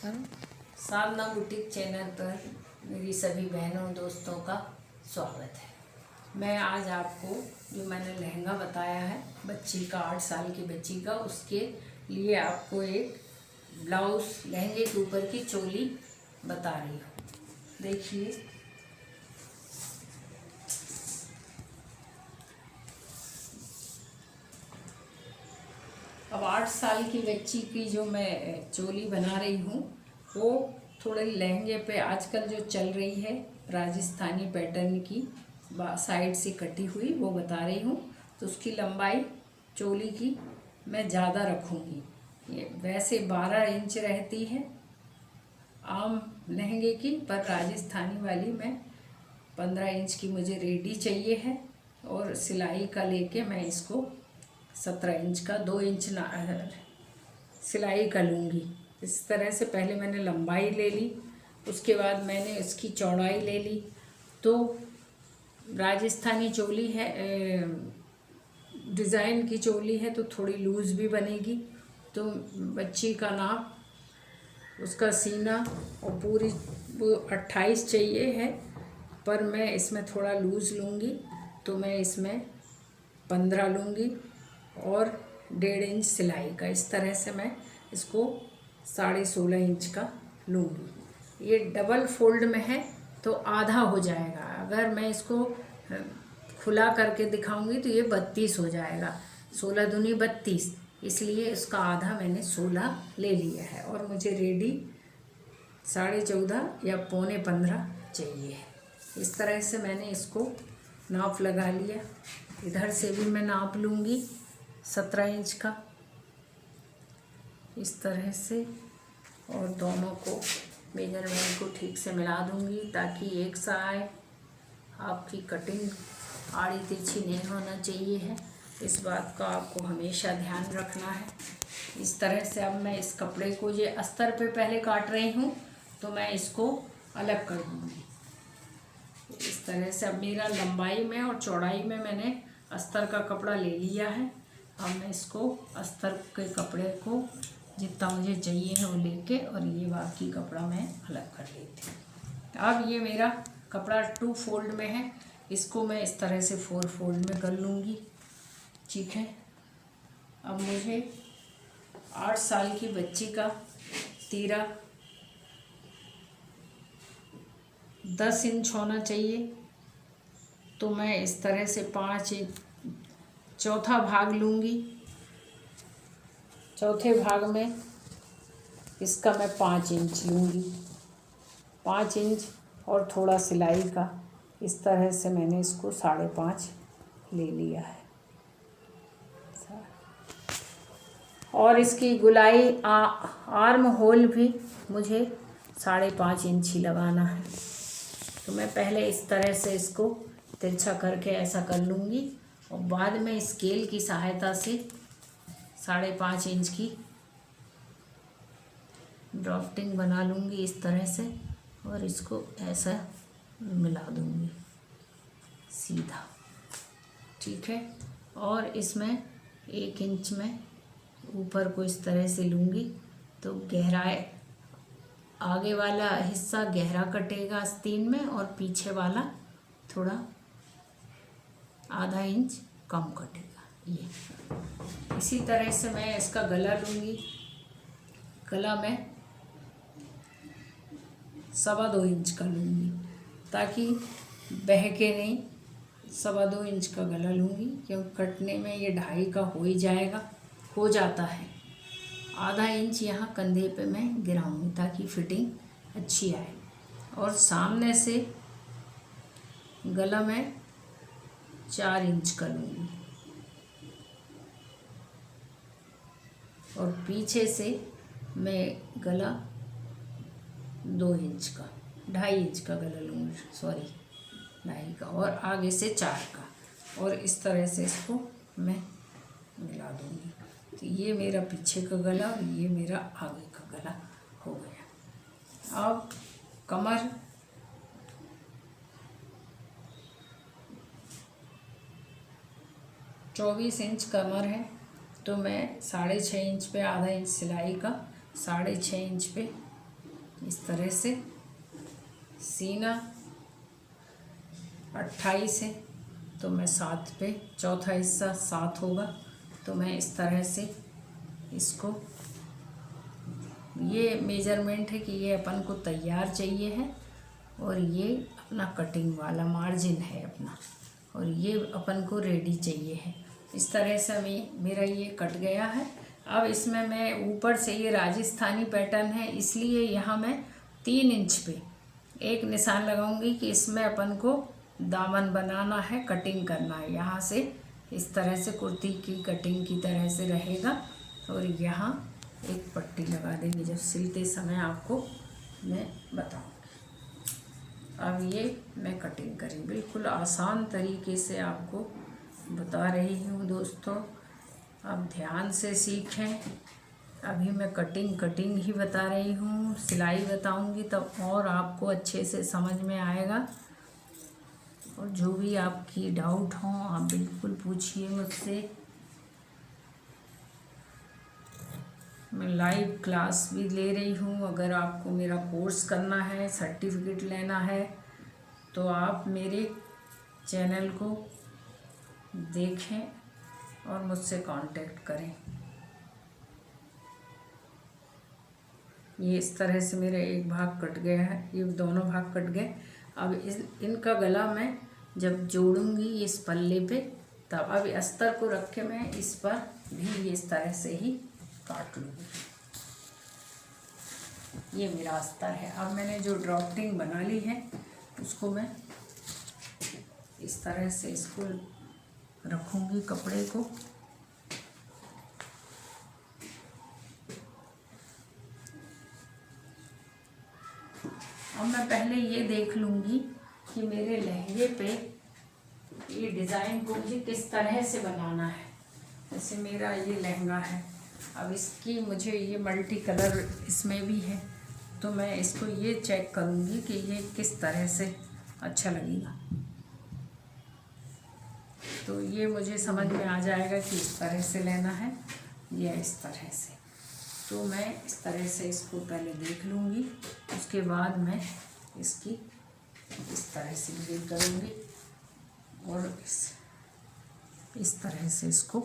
साधना boutique channel पर मेरी सभी बहनों दोस्तों का स्वागत है। मैं आज आपको जो मैंने लहंगा बताया है बच्ची का 8 साल की बच्ची का, उसके लिए आपको एक ब्लाउज़ लहंगे के ऊपर की चोली बता रही हूँ। देखिए, अब 8 साल की बच्ची की जो मैं चोली बना रही हूँ वो थोड़े लहंगे पे आजकल जो चल रही है राजस्थानी पैटर्न की साइड से कटी हुई वो बता रही हूँ। तो उसकी लंबाई चोली की मैं ज़्यादा रखूँगी। ये वैसे 12 इंच रहती है आम लहंगे की, पर राजस्थानी वाली मैं 15 इंच की मुझे रेडी चाहिए है। और सिलाई का लेके मैं इसको 17 इंच का 2 इंच सिलाई का लूँगी। इस तरह से पहले मैंने लंबाई ले ली, उसके बाद मैंने इसकी चौड़ाई ले ली। तो राजस्थानी चोली है, डिज़ाइन की चोली है तो थोड़ी लूज़ भी बनेगी। तो बच्ची का नाप, उसका सीना और पूरी वो 28 चाहिए है, पर मैं इसमें थोड़ा लूज़ लूँगी तो मैं इसमें 15 लूँगी और 1.5 इंच सिलाई का। इस तरह से मैं इसको 16.5 इंच का लूँगी। ये डबल फोल्ड में है तो आधा हो जाएगा। अगर मैं इसको खुला करके दिखाऊंगी तो ये 32 हो जाएगा। 16 दूनी 32, इसलिए इसका आधा मैंने 16 ले लिया है। और मुझे रेडी 14.5 या 14.75 चाहिए है। इस तरह से मैंने इसको नाप लगा लिया। इधर से भी मैं नाप लूँगी 17 इंच का, इस तरह से, और दोनों को मेजरमेंट को ठीक से मिला दूँगी ताकि एक सा आए। आपकी कटिंग आड़ी तिरछी नहीं होना चाहिए है, इस बात का आपको हमेशा ध्यान रखना है। इस तरह से अब मैं इस कपड़े को ये अस्तर पे पहले काट रही हूँ तो मैं इसको अलग कर दूँगी। इस तरह से अब मेरा लंबाई में और चौड़ाई में मैंने अस्तर का कपड़ा ले लिया है। अब मैं इसको अस्तर के कपड़े को जितना मुझे चाहिए है वो लेके और ये बाकी कपड़ा मैं अलग कर लेती हूँ। अब ये मेरा कपड़ा 2 फोल्ड में है, इसको मैं इस तरह से 4 फोल्ड में कर लूँगी। ठीक है। अब मुझे 8 साल की बच्ची का तीरा 10 इंच होना चाहिए, तो मैं इस तरह से 5 इंच चौथा भाग लूँगी। चौथे भाग में इसका मैं 5 इंच लूँगी, 5 इंच और थोड़ा सिलाई का। इस तरह से मैंने इसको 5.5 ले लिया है। और इसकी गुलाई आर्म होल भी मुझे 5.5 इंच ही लगाना है। तो मैं पहले इस तरह से इसको तिरछा करके ऐसा कर लूँगी और बाद में स्केल की सहायता से 5.5 इंच की ड्राफ्टिंग बना लूँगी इस तरह से, और इसको ऐसा मिला दूँगी सीधा। ठीक है। और इसमें 1 इंच में ऊपर को इस तरह से लूँगी तो गहराई, आगे वाला हिस्सा गहरा कटेगा आस्तीन में और पीछे वाला थोड़ा आधा इंच कम कटेगा। ये इसी तरह से मैं इसका गला लूँगी। गला मैं 2.25 इंच का लूँगी ताकि बहके नहीं। 2.25 इंच का गला लूँगी क्योंकि कटने में ये 2.5 का हो ही जाएगा, हो जाता है। आधा इंच यहाँ कंधे पे मैं गिराऊँगी ताकि फिटिंग अच्छी आए। और सामने से गला मैं 4 इंच का लूँगी और पीछे से मैं गला 2 इंच का, 2.5 इंच का गला लूँगी, सॉरी 2.5 का, और आगे से 4 का। और इस तरह से इसको मैं मिला दूँगी। तो ये मेरा पीछे का गला और ये मेरा आगे का गला हो गया। अब कमर, चौबीस इंच कमर है तो मैं 6.5 इंच पे आधा इंच सिलाई का, 6.5 इंच पे इस तरह से। सीना 28 है तो मैं 7 पे चौथा हिस्सा 7 होगा, तो मैं इस तरह से इसको, ये मेजरमेंट है कि ये अपन को तैयार चाहिए है, और ये अपना कटिंग वाला मार्जिन है अपना, और ये अपन को रेडी चाहिए है। इस तरह से मेरा ये कट गया है। अब इसमें मैं ऊपर से, ये राजस्थानी पैटर्न है इसलिए यहाँ मैं 3 इंच पे एक निशान लगाऊंगी कि इसमें अपन को दामन बनाना है, कटिंग करना है। यहाँ से इस तरह से कुर्ती की कटिंग की तरह से रहेगा, और यहाँ एक पट्टी लगा देंगे जब सिलते समय, आपको मैं बताऊंगी। अब ये मैं कटिंग करी, बिल्कुल आसान तरीके से आपको बता रही हूँ दोस्तों। अब ध्यान से सीखें। अभी मैं कटिंग ही बता रही हूँ, सिलाई बताऊँगी तब और आपको अच्छे से समझ में आएगा। और जो भी आपकी डाउट हो आप बिल्कुल पूछिए मुझसे। मैं लाइव क्लास भी ले रही हूँ। अगर आपको मेरा कोर्स करना है, सर्टिफिकेट लेना है, तो आप मेरे चैनल को देखें और मुझसे कांटेक्ट करें। ये इस तरह से मेरा एक भाग कट गया है, ये दोनों भाग कट गए। अब इनका गला मैं जब जोड़ूंगी इस पल्ले पे, तब अब अस्तर को रख के मैं इस पर भी इस तरह से ही काट लूँगी। ये मेरा अस्तर है। अब मैंने जो ड्राफ्टिंग बना ली है उसको मैं इस तरह से इसको रखूँगी कपड़े को। अब मैं पहले ये देख लूँगी कि मेरे लहंगे पे ये डिज़ाइन को मुझे किस तरह से बनाना है। जैसे मेरा ये लहंगा है, अब इसकी मुझे ये मल्टी कलर इसमें भी है, तो मैं इसको ये चेक करूँगी कि ये किस तरह से अच्छा लगेगा। तो ये मुझे समझ में आ जाएगा कि इस तरह से लेना है या इस तरह से। तो मैं इस तरह से इसको पहले देख लूँगी, उसके बाद मैं इसकी इस तरह से ग्रेड करूँगी और इस तरह से इसको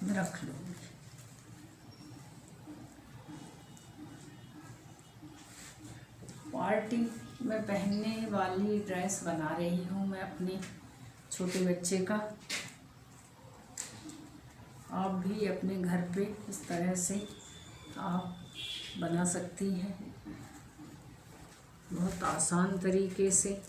रख लूँगी। पार्टी में पहनने वाली ड्रेस बना रही हूँ मैं अपने छोटे बच्चे का। आप भी अपने घर पे इस तरह से आप बना सकती हैं, बहुत आसान तरीके से।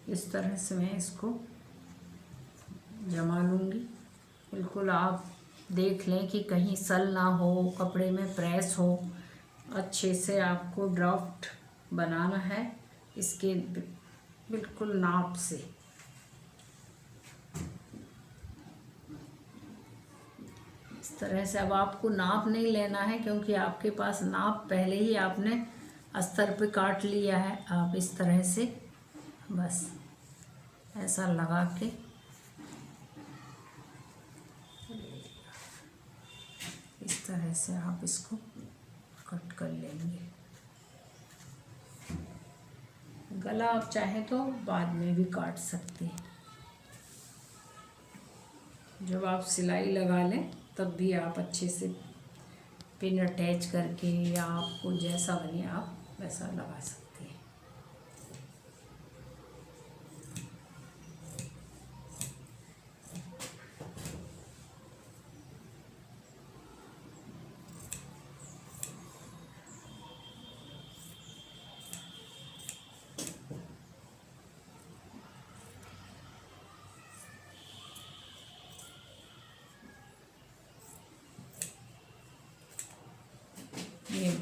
इस तरह से मैं इसको जमा लूँगी। बिल्कुल आप देख लें कि कहीं सल ना हो, कपड़े में प्रेस हो। अच्छे से आपको ड्राफ्ट बनाना है इसके बिल्कुल नाप से। इस तरह से अब आपको नाप नहीं लेना है क्योंकि आपके पास नाप पहले ही आपने अस्तर पे काट लिया है। आप इस तरह से बस ऐसा लगा के इस तरह से आप इसको कट कर लेंगे। गला आप चाहें तो बाद में भी काट सकते हैं। जब आप सिलाई लगा लें तब भी आप अच्छे से पिन अटैच करके या आपको जैसा बने आप वैसा लगा सकते हैं।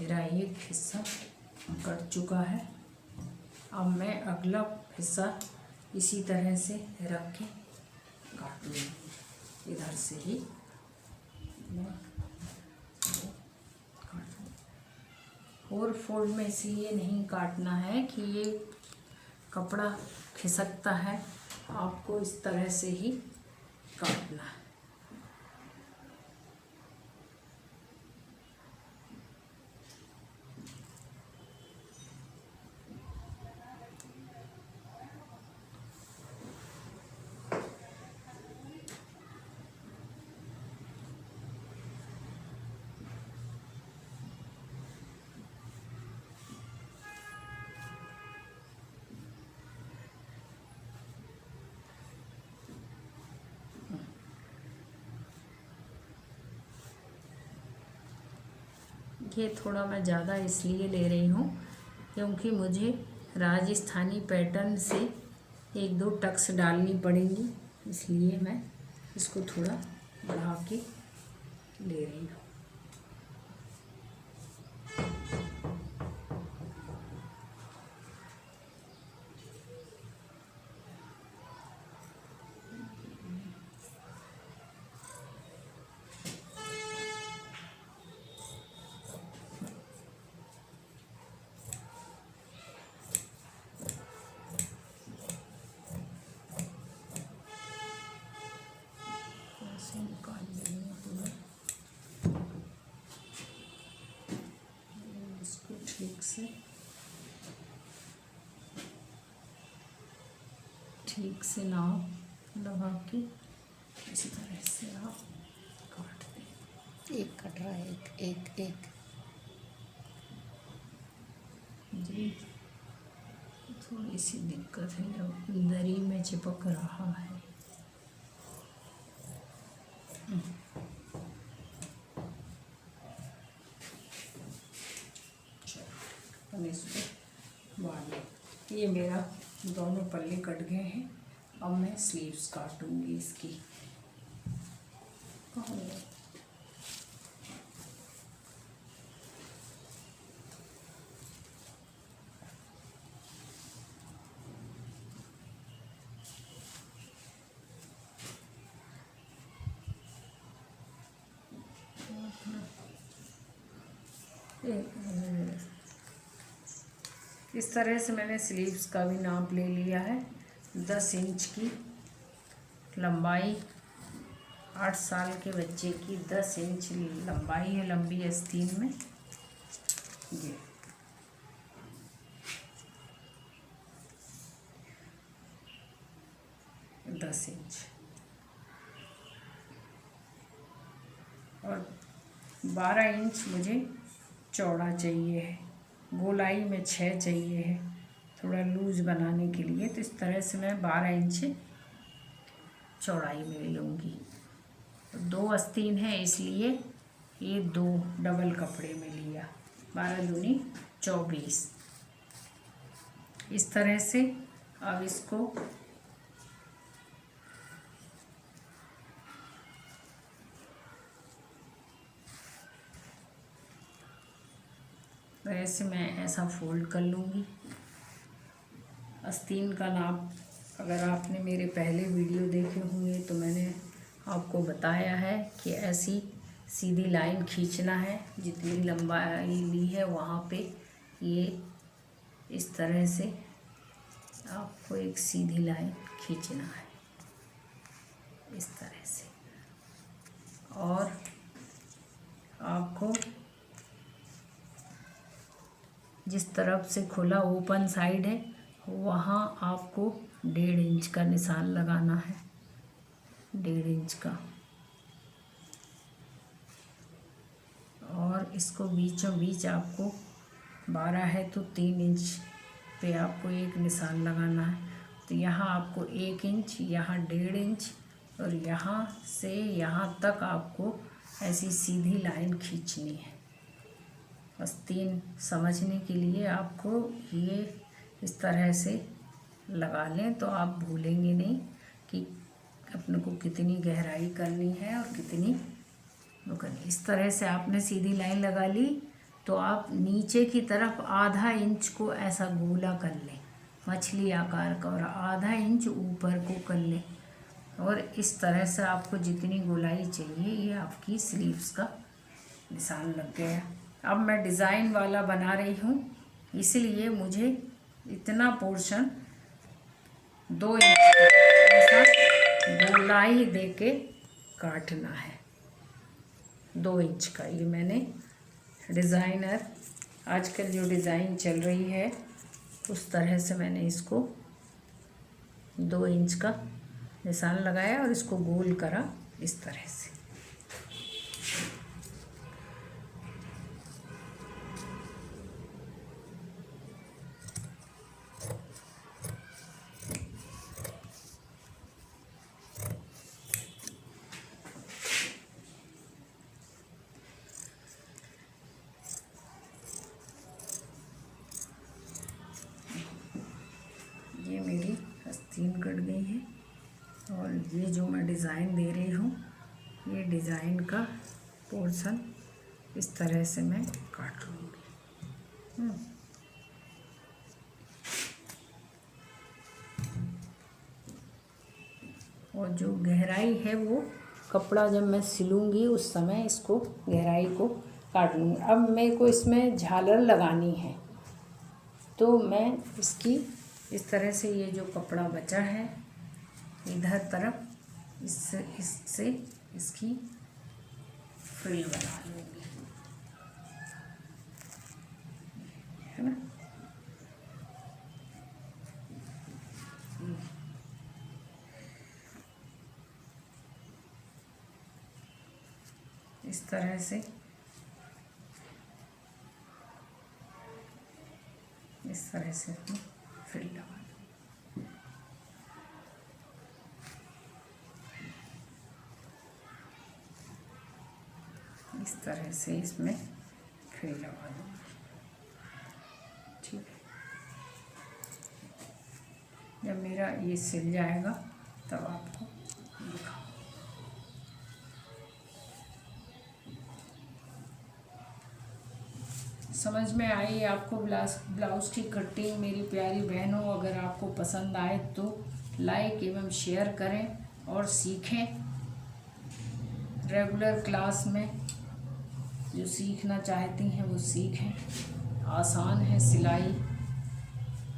मेरा एक हिस्सा कट चुका है। अब मैं अगला हिस्सा इसी तरह से रख के काट लूँगी। इधर से ही मैं और फोल्ड में इसलिए नहीं काटना है कि ये कपड़ा खिसकता है, आपको इस तरह से ही काटना है। ये थोड़ा मैं ज़्यादा इसलिए ले रही हूँ क्योंकि मुझे राजस्थानी पैटर्न से 1-2 टक्स डालनी पड़ेंगी, इसलिए मैं इसको थोड़ा बढ़ा के ले रही हूँ। निकाल लेंगे पूरा इसको ठीक से नाव लगा के इसी तरह से आप काट दें। एक कट रहा है, एक जी थोड़ी सी दिक्कत है, अंदर ही में चिपक रहा है। इसको बांध, ये मेरा दोनों पल्ले कट गए हैं। अब मैं स्लीव्स काटूंगी इसकी। इस तरह से मैंने स्लीव्स का भी नाप ले लिया है। 10 इंच की लंबाई, 8 साल के बच्चे की 10 इंच लंबाई है, लंबी आस्तीन में ये। दस इंच और 12 इंच मुझे चौड़ा चाहिए है। गोलाई में 6 चाहिए है थोड़ा लूज बनाने के लिए, तो इस तरह से मैं 12 इंच चौड़ाई में लूँगी। 2 आस्तीन है इसलिए ये 2 डबल कपड़े में लिया। 12 दूनी 24। इस तरह से अब इसको वैसे मैं ऐसा फोल्ड कर लूँगी। आस्तीन का नाप अगर आपने मेरे पहले वीडियो देखे होंगे तो मैंने आपको बताया है कि ऐसी सीधी लाइन खींचना है। जितनी लंबाई ली है वहाँ पे ये इस तरह से आपको एक सीधी लाइन खींचना है, इस तरह से। और आपको जिस तरफ से खुला ओपन साइड है वहाँ आपको 1.5 इंच का निशान लगाना है, 1.5 इंच का। और इसको बीचों बीच आपको 12 है तो 3 इंच पे आपको एक निशान लगाना है। तो यहाँ आपको 1 इंच, यहाँ 1.5 इंच और यहाँ से यहाँ तक आपको ऐसी सीधी लाइन खींचनी है। आस्तीन समझने के लिए आपको ये इस तरह से लगा लें तो आप भूलेंगे नहीं कि अपने को कितनी गहराई करनी है और कितनी वो करनी। इस तरह से आपने सीधी लाइन लगा ली तो आप नीचे की तरफ आधा इंच को ऐसा गोला कर लें, मछली आकार का, और आधा इंच ऊपर को कर लें। और इस तरह से आपको जितनी गोलाई चाहिए, ये आपकी स्लीव्स का निशान लग गया। अब मैं डिज़ाइन वाला बना रही हूँ, इसलिए मुझे इतना पोर्शन 2 इंच का ऐसा गोलाई दे के काटना है। 2 इंच का, ये मैंने डिज़ाइनर आजकल जो डिज़ाइन चल रही है उस तरह से मैंने इसको 2 इंच का निशान लगाया और इसको गोल करा इस तरह से। ये मेरी आस्तीन कट गई है, और ये जो मैं डिज़ाइन दे रही हूँ, ये डिज़ाइन का पोर्शन इस तरह से मैं काट लूँगी। और जो गहराई है वो कपड़ा जब मैं सिलूँगी उस समय इसको गहराई को काट लूँगी। अब मेरे को इसमें झालर लगानी है, तो मैं इसकी इस तरह से, ये जो कपड़ा बचा है इधर तरफ, इससे इसकी फ्रिल बना लूँगी, है ना। इस तरह से फ्रिल लगा दूँ। इस तरह से इसमें फ्रिल लगा दूँ, ठीक है। जब मेरा ये सिल जाएगा तब आपको दिखाऊँ। समझ में आई आपको ब्लाउज़ की कटिंग मेरी प्यारी बहनों? अगर आपको पसंद आए तो लाइक एवं शेयर करें और सीखें। रेगुलर क्लास में जो सीखना चाहती हैं वो सीखें। आसान है सिलाई,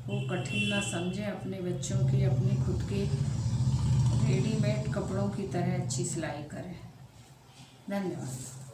वो कठिन ना समझें। अपने बच्चों की, अपने खुद के रेडीमेड कपड़ों की तरह अच्छी सिलाई करें। धन्यवाद।